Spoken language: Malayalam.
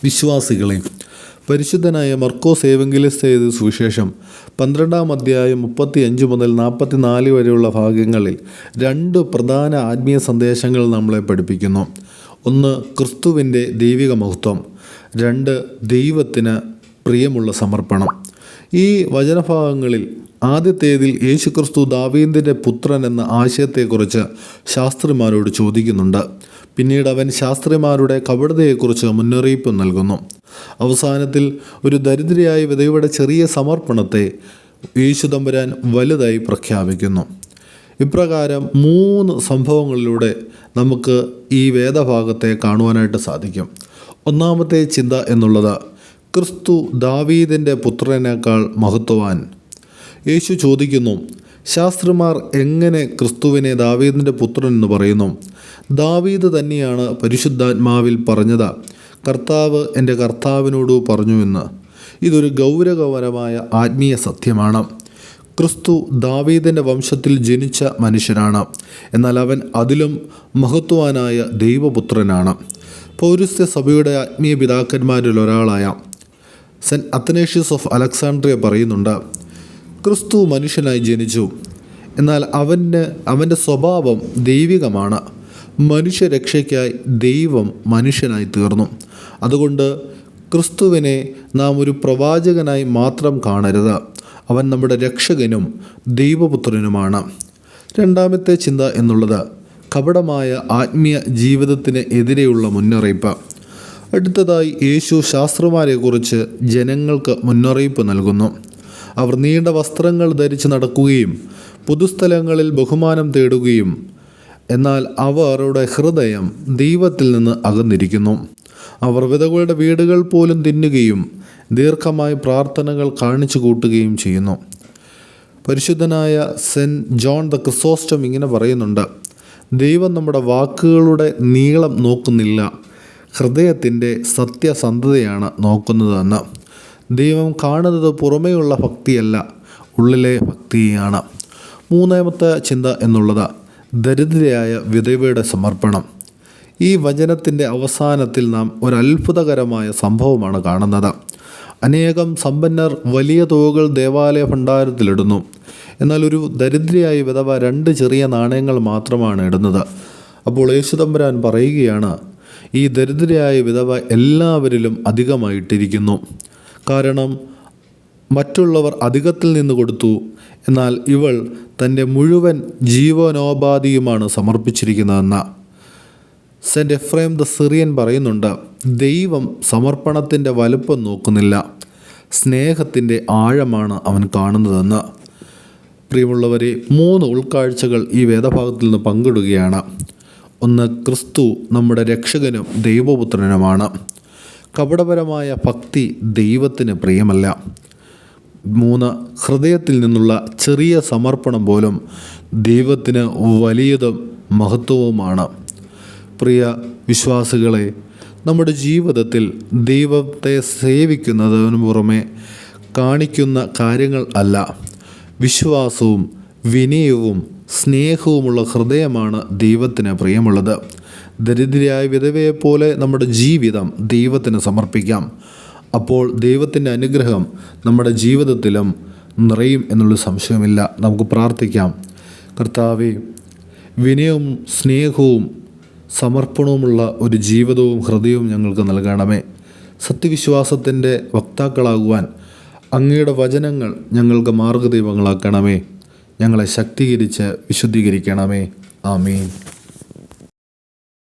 വിശ്വാസികളെ, പരിശുദ്ധനായ മർക്കോസ് ഏവങ്കലിസ്റ്റ് എഴുതിയ സുവിശേഷം 12-ാം അധ്യായം 35 മുതൽ 44 വരെയുള്ള ഭാഗങ്ങളിൽ 2 പ്രധാന ആത്മീയ സന്ദേശങ്ങൾ നമ്മളെ പഠിപ്പിക്കുന്നു. ഒന്ന്, ക്രിസ്തുവിൻ്റെ ദൈവിക മഹത്വം. 2, ദൈവത്തിന് പ്രിയമുള്ള സമർപ്പണം. ഈ വചനഭാഗങ്ങളിൽ ആദ്യത്തേതിൽ യേശുക്രിസ്തു ദാവീദിൻ്റെ പുത്രൻ എന്ന ആശയത്തെക്കുറിച്ച് ശാസ്ത്രിമാരോട് ചോദിക്കുന്നുണ്ട്. പിന്നീട് അവൻ ശാസ്ത്രിമാരുടെ കപടതയെക്കുറിച്ച് മുന്നറിയിപ്പ് നൽകുന്നു. അവസാനത്തിൽ ഒരു ദരിദ്രയായ വിധവയുടെ ചെറിയ സമർപ്പണത്തെ യേശു തമ്പുരാൻ വലുതായി പ്രഖ്യാപിക്കുന്നു. ഇപ്രകാരം 3 സംഭവങ്ങളിലൂടെ നമുക്ക് ഈ വേദഭാഗത്തെ കാണുവാനായിട്ട് സാധിക്കും. ഒന്നാമത്തെ ചിന്ത എന്നുള്ളത്, ക്രിസ്തു ദാവീദിൻ്റെ പുത്രനേക്കാൾ മഹത്വവാൻ. യേശു ചോദിക്കുന്നു, ശാസ്ത്രിമാർ എങ്ങനെ ക്രിസ്തുവിനെ ദാവീദിൻ്റെ പുത്രൻ എന്ന് പറയുന്നു? ദാവീദ് തന്നെയാണ് പരിശുദ്ധാത്മാവിൽ പറഞ്ഞത്, കർത്താവ് എൻ്റെ കർത്താവിനോട് പറഞ്ഞു എന്ന്. ഇതൊരു ഗൗരവപരമായ ആത്മീയ സത്യമാണ്. ക്രിസ്തു ദാവീദിൻ്റെ വംശത്തിൽ ജനിച്ച മനുഷ്യനാണ്. എന്നാൽ അവൻ അതിലും മഹത്വവാനായ ദൈവപുത്രനാണ്. പൗരസ്ത്യ സഭയുടെ ആത്മീയ പിതാക്കന്മാരിൽ ഒരാളായ സെൻറ്റ് അത്തനേഷ്യസ് ഓഫ് അലക്സാണ്ട്രിയ പറയുന്നുണ്ട്, ക്രിസ്തു മനുഷ്യനായി ജനിച്ചു, എന്നാൽ അവൻ്റെ സ്വഭാവം ദൈവികമാണ്. മനുഷ്യരക്ഷയ്ക്കായി ദൈവം മനുഷ്യനായി തീർന്നു. അതുകൊണ്ട് ക്രിസ്തുവിനെ നാം ഒരു പ്രവാചകനായി മാത്രം കാണരുത്. അവൻ നമ്മുടെ രക്ഷകനും ദൈവപുത്രനുമാണ്. രണ്ടാമത്തെ ചിന്ത എന്നുള്ളത്, കപടമായ ആത്മീയ ജീവിതത്തിന് എതിരെയുള്ള മുന്നറിയിപ്പ്. അടുത്തതായി യേശു ശാസ്ത്രമാരെക്കുറിച്ച് ജനങ്ങൾക്ക് മുന്നറിയിപ്പ് നൽകുന്നു. അവർ നീണ്ട വസ്ത്രങ്ങൾ ധരിച്ച് നടക്കുകയും പൊതുസ്ഥലങ്ങളിൽ ബഹുമാനം തേടുകയും, എന്നാൽ അവരുടെ ഹൃദയം ദൈവത്തിൽ നിന്ന് അകന്നിരിക്കുന്നു. അവർ വിധവകളുടെ വീടുകൾ പോലും തിന്നുകയും ദീർഘമായ പ്രാർത്ഥനകൾ കാണിച്ചു കൂട്ടുകയും ചെയ്യുന്നു. പരിശുദ്ധനായ സെൻറ്റ് ജോൺ ദ ക്രിസോസ്റ്റം ഇങ്ങനെ പറയുന്നുണ്ട്, ദൈവം നമ്മുടെ വാക്കുകളുടെ നീളം നോക്കുന്നില്ല, ഹൃദയത്തിൻ്റെ സത്യസന്ധതയാണ് നോക്കുന്നതെന്ന്. ദൈവം കാണുന്നത് പുറമേയുള്ള ഭക്തിയല്ല, ഉള്ളിലെ ഭക്തിയാണ്. മൂന്നാമത്തെ ചിന്ത എന്നുള്ളത്, ദരിദ്രയായ വിധവയുടെ സമർപ്പണം. ഈ വചനത്തിൻ്റെ അവസാനത്തിൽ നാം ഒരത്ഭുതകരമായ സംഭവമാണ് കാണുന്നത്. അനേകം സമ്പന്നർ വലിയ തുകകൾ ദേവാലയ ഭണ്ഡാരത്തിലിടുന്നു. എന്നാൽ ഒരു ദരിദ്രയായ വിധവ 2 ചെറിയ നാണയങ്ങൾ മാത്രമാണ് ഇടുന്നത്. അപ്പോൾ യേശു തമ്പുരാൻ പറയുകയാണ്, ഈ ദരിദ്രയായ വിധവ എല്ലാവരിലും അധികമായിട്ടിരിക്കുന്നു. കാരണം മറ്റുള്ളവർ അധികത്തിൽ നിന്ന് കൊടുത്തു, എന്നാൽ ഇവൾ തൻ്റെ മുഴുവൻ ജീവനോപാധിയുമാണ് സമർപ്പിച്ചിരിക്കുന്നതെന്ന്. സെൻറ്റ് എഫ്രൈം ദ സിറിയൻ പറയുന്നുണ്ട്, ദൈവം സമർപ്പണത്തിൻ്റെ വലുപ്പം നോക്കുന്നില്ല, സ്നേഹത്തിൻ്റെ ആഴമാണ് അവൻ കാണുന്നതെന്ന്. പ്രിയമുള്ളവരെ, 3 ഉൾക്കാഴ്ചകൾ ഈ വേദഭാഗത്തിൽ നിന്ന് പങ്കിടുകയാണ്. ഒന്ന്, ക്രിസ്തു നമ്മുടെ രക്ഷകനും ദൈവപുത്രനുമാണ്. കപടപരമായ ഭക്തി ദൈവത്തിന് പ്രിയമല്ല. 3, ഹൃദയത്തിൽ നിന്നുള്ള ചെറിയ സമർപ്പണം പോലും ദൈവത്തിന് വലിയതും മഹത്വവുമാണ്. പ്രിയ വിശ്വാസികളെ, നമ്മുടെ ജീവിതത്തിൽ ദൈവത്തെ സേവിക്കുന്നതിന് പുറമെ കാണിക്കുന്ന കാര്യങ്ങൾ അല്ല, വിശ്വാസവും വിനയവും സ്നേഹവുമുള്ള ഹൃദയമാണ് ദൈവത്തിന് പ്രിയമുള്ളത്. ദരിദ്രയായ വിധവയെപ്പോലെ നമ്മുടെ ജീവിതം ദൈവത്തിന് സമർപ്പിക്കാം. അപ്പോൾ ദൈവത്തിൻ്റെ അനുഗ്രഹം നമ്മുടെ ജീവിതത്തിലും നിറയും എന്നുള്ള സംശയമില്ല. നമുക്ക് പ്രാർത്ഥിക്കാം. കർത്താവേ, വിനയവും സ്നേഹവും സമർപ്പണവുമുള്ള ഒരു ജീവിതവും ഹൃദയവും ഞങ്ങൾക്ക് നൽകണമേ. സത്യവിശ്വാസത്തിൻ്റെ വക്താക്കളാകുവാൻ അങ്ങയുടെ വചനങ്ങൾ ഞങ്ങൾക്ക് മാർഗ്ഗദീപങ്ങളാക്കണമേ. ഞങ്ങളെ ശക്തീകരിച്ച് വിശുദ്ധീകരിക്കണമേ. ആമീൻ.